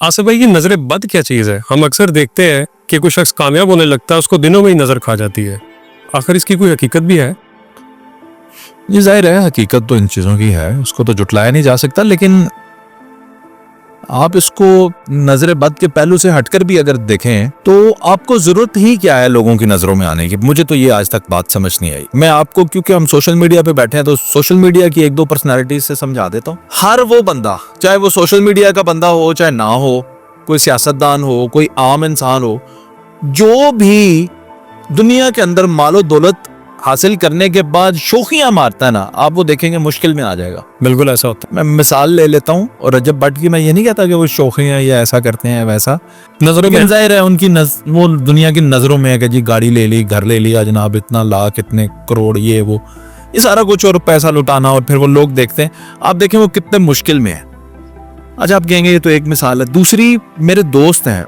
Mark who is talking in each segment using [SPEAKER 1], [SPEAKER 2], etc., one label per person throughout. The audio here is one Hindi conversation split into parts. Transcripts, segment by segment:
[SPEAKER 1] आसिफ भाई, ये नजर बद क्या चीज़ है? हम अक्सर देखते हैं कि कोई शख्स कामयाब होने लगता है, उसको दिनों में ही नजर खा जाती है। आखिर इसकी कोई हकीकत भी है?
[SPEAKER 2] ये जाहिर है हकीकत तो इन चीज़ों की है, उसको तो जुटलाया नहीं जा सकता, लेकिन आप इसको नजर बद के पहलू से हटकर भी अगर देखें तो आपको जरूरत ही क्या है लोगों की नजरों में आने की। मुझे तो ये आज तक बात समझ नहीं आई। मैं आपको, क्योंकि हम सोशल मीडिया पे बैठे हैं, तो सोशल मीडिया की एक दो पर्सनैलिटी से समझा देता हूँ। हर वो बंदा, चाहे वो सोशल मीडिया का बंदा हो चाहे ना हो, कोई सियासतदान हो, कोई आम इंसान हो, जो भी दुनिया के अंदर मालो दौलत हासिल करने के बाद शोखियां मारता है ना, आप वो देखेंगे मुश्किल में आ जाएगा।
[SPEAKER 1] बिल्कुल ऐसा होता
[SPEAKER 2] मैं मिसाल ले लेता हूँ, और रजब भट्ट की। मैं ये नहीं कहता कि वो शौकियां या ऐसा करते हैं वैसा,
[SPEAKER 1] नजरों में।
[SPEAKER 2] जाहिर है उनकी वो दुनिया की नजरों में है कि जी गाड़ी ले ली, घर ले लिया जनाब, इतना लाख, इतने करोड़, ये वो, ये सारा कुछ, और पैसा लुटाना, और फिर वो लोग देखते हैं। आप देखें वो कितने मुश्किल में है। अच्छा, आप कहेंगे ये तो एक मिसाल है। दूसरी, मेरे दोस्त हैं,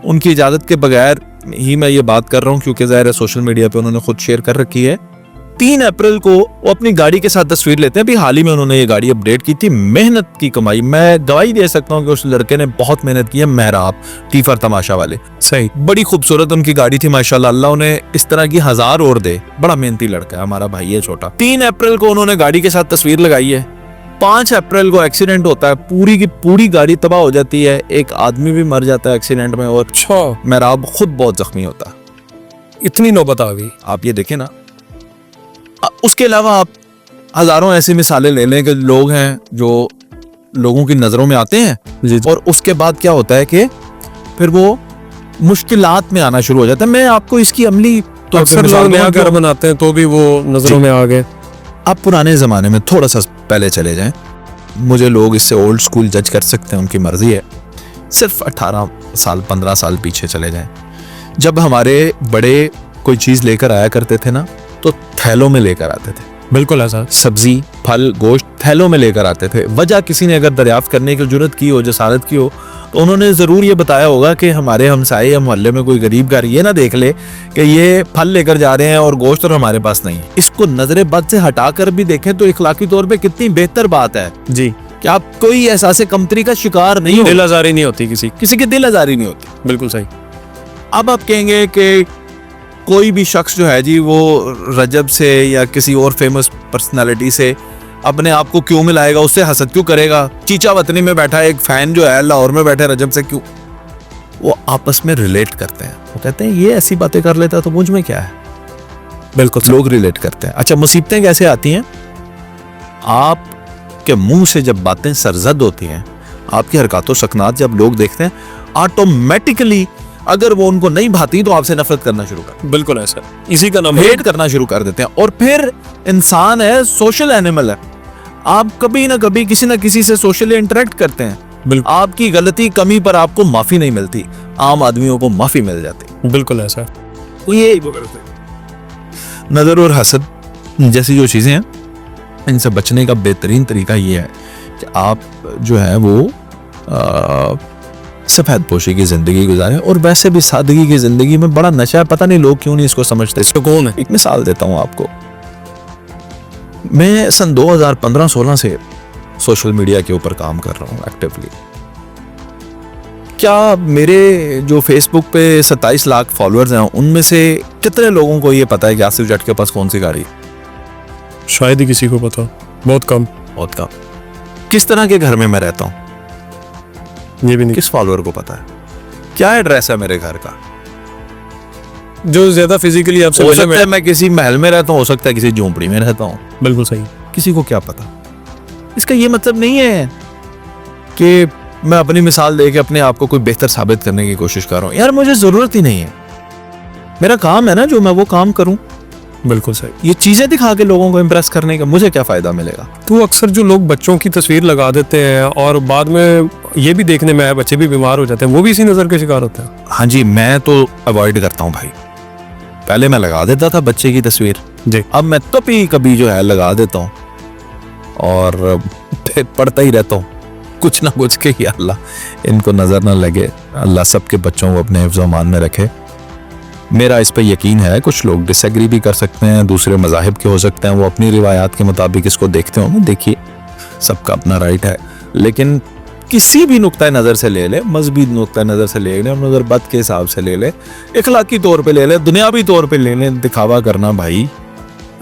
[SPEAKER 2] उनकी इजाजत के बगैर ही मैं ये बात कर रहा हूँ, क्योंकि जाहिर है सोशल मीडिया पे उन्होंने खुद शेयर कर रखी है। 3 अप्रैल को वो अपनी गाड़ी के साथ तस्वीर लेते हैं। अभी हाल ही में उन्होंने ये गाड़ी अपडेट की थी। मेहनत की कमाई, मैं गवाही दे सकता हूँ कि उस लड़के ने बहुत मेहनत की है। मेहराब टीफर तमाशा वाले,
[SPEAKER 1] सही,
[SPEAKER 2] बड़ी खूबसूरत उनकी गाड़ी थी माशाल्लाह। अल्लाह उन्हें इस तरह की 1000 और दे। बड़ा मेहनती लड़का है, हमारा भाई है छोटा। 3 अप्रैल को उन्होंने गाड़ी के साथ तस्वीर लगाई है। 5 अप्रैल को एक्सीडेंट होता है, पूरी की पूरी गाड़ी तबाह हो जाती है, एक आदमी भी मर जाता है एक्सीडेंट में, और मेहराब खुद बहुत जख्मी होता है।
[SPEAKER 1] इतनी नौबत आ गई।
[SPEAKER 2] आप ये देखें ना। उसके अलावा आप हजारों ऐसी मिसालें ले लें कि लोग हैं जो लोगों की नजरों में आते हैं
[SPEAKER 1] जी।
[SPEAKER 2] और उसके बाद क्या होता है कि फिर वो मुश्किलात में आना शुरू हो जाता है। मैं आपको इसकी अमली
[SPEAKER 1] तो अक्सर लोग नया घर बनाते हैं तो भी वो नजरों में आ गए।
[SPEAKER 2] आप पुराने जमाने में थोड़ा सा पहले चले जाएं, मुझे लोग इससे ओल्ड स्कूल जज कर सकते हैं, उनकी मर्जी है। सिर्फ 18 साल 15 साल पीछे चले जाएं, जब हमारे बड़े कोई चीज लेकर आया करते थे ना, तो थैलों में लेकर आते थे।
[SPEAKER 1] बिल्कुल ऐसा।
[SPEAKER 2] सब्जी, फल, गोश्त थैलों में लेकर आते थे। वजह किसी ने अगर दरियाफ्त करने की जरूरत की हो, जसारत की हो, तो उन्होंने जरूर ये बताया होगा कि हमारे हमसाए या मोहल्ले में कोई गरीब घर ये ना देख ले कि ये फल लेकर जा रहे हैं और गोश्त और हमारे पास नहीं है। इसको नजरे बद से हटाकर भी देखें तो इखलाकी तौर पे कितनी बेहतर बात है
[SPEAKER 1] जी,
[SPEAKER 2] कि आप कोई एहसास कमतरी का शिकार नहीं हो,
[SPEAKER 1] दिल आजारी नहीं होती,
[SPEAKER 2] किसी की दिल आजारी नहीं होती।
[SPEAKER 1] बिल्कुल सही।
[SPEAKER 2] अब आप कहेंगे कि कोई भी शख्स जो है जी, वो रजब से या किसी और फेमस पर्सनालिटी से अपने आप को क्यों मिलाएगा, उससे हसद क्यों करेगा? चीचा वतनी में बैठा एक फैन जो है लाहौर में बैठे रजब से क्यों? वो आपस में रिलेट करते हैं। वो कहते हैं ये ऐसी बातें कर लेता तो मुझ में क्या है।
[SPEAKER 1] बिल्कुल
[SPEAKER 2] लोग रिलेट करते हैं। अच्छा, मुसीबतें कैसे आती हैं? आप के मुंह से जब बातें सरजद होती हैं, आपकी हरकतों सकनात जब लोग देखते हैं, ऑटोमेटिकली अगर वो उनको नहीं भाती तो आपसे नफरत करना शुरू कर,
[SPEAKER 1] बिल्कुल ऐसा, इसी का नाम
[SPEAKER 2] हेट करना शुरू कर देते हैं। और फिर इंसान है, सोशल एनिमल है। आप कभी ना कभी किसी ना किसी से सोशली इंटरेक्ट करते हैं।
[SPEAKER 1] बिल्कुल,
[SPEAKER 2] आपकी गलती कमी पर आपको माफी नहीं मिलती, आम आदमियों को माफी मिल जाती।
[SPEAKER 1] बिल्कुल ऐसा।
[SPEAKER 2] तो ये नजर और हसद जैसी जो चीजें हैं, इनसे बचने का बेहतरीन तरीका ये है कि आप जो है वो सफेद पोशी की जिंदगी गुजारें। और वैसे भी सादगी की जिंदगी में बड़ा नशा है, पता नहीं लोग क्यों नहीं इसको समझते।
[SPEAKER 1] तो कौन है?
[SPEAKER 2] एक मिसाल देता हूं आपको। मैं सन 2015-16 से सोशल मीडिया के ऊपर काम कर रहा हूं एक्टिवली। क्या मेरे जो फेसबुक पे 27 लाख फॉलोअर्स हैं, उनमें से कितने लोगों को ये पता है कि आसिफ जट के पास कौन सी गाड़ी?
[SPEAKER 1] शायद ही किसी को पता, बहुत कम।
[SPEAKER 2] बहुत कम। किस तरह के घर में मैं रहता हूं,
[SPEAKER 1] ये भी नहीं।
[SPEAKER 2] किस फॉलोअर को पता है? क्या एड्रेस है मेरे घर का?
[SPEAKER 1] जो ज्यादा फिजिकली आपसे
[SPEAKER 2] हो सकता है मैं किसी महल में रहता हूँ, हो सकता है किसी झोंपड़ी में रहता हूँ।
[SPEAKER 1] बिल्कुल सही।
[SPEAKER 2] किसी को क्या पता? इसका ये मतलब नहीं है कि मैं अपनी मिसाल दे के अपने आप को कोई बेहतर साबित करने की कोशिश कर रहा हूँ। यार मुझे जरूरत ही नहीं है, मेरा काम है ना जो मैं वो काम करूँ।
[SPEAKER 1] बिल्कुल सही।
[SPEAKER 2] ये चीजें दिखा के लोगों को इम्प्रेस करने का मुझे क्या फायदा मिलेगा?
[SPEAKER 1] तो अक्सर जो लोग बच्चों की तस्वीर लगा देते हैं और बाद में ये भी देखने में आया बच्चे भी बीमार हो जाते हैं, वो भी इसी नजर के शिकार होते हैं।
[SPEAKER 2] हाँ जी, मैं तो अवॉइड करता हूँ भाई। पहले मैं लगा देता था बच्चे की तस्वीर
[SPEAKER 1] जी,
[SPEAKER 2] अब मैं तो कभी जो है लगा देता हूँ और फिर पढ़ता ही रहता हूँ कुछ ना कुछ के, या अल्लाह इनको नजर ना लगे, अल्लाह सबके बच्चों को अपने हिफ्ज़ मान में रखे। मेरा इस पे यकीन है। कुछ लोग डिसएग्री भी कर सकते हैं, दूसरे मज़ाहिब के हो सकते हैं, वो अपनी रिवायात के मुताबिक इसको देखते होंगे। देखिए, सबका अपना राइट है, लेकिन किसी भी नुक्ता नज़र से ले ले, मजहबी नुक्ता नज़र से ले ले, नज़र बद के हिसाब से ले ले, इखलाकी तौर पे ले ले, दुनियावी तौर पे ले ले, दिखावा करना भाई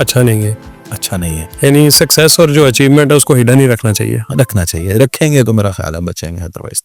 [SPEAKER 1] अच्छा नहीं है।
[SPEAKER 2] अच्छा नहीं है।
[SPEAKER 1] यानी सक्सेस और जो अचीवमेंट है उसको हिडन ही रखना चाहिए।
[SPEAKER 2] रखना चाहिए, रखेंगे तो मेरा ख्याल है बचेंगे, अदरवाइज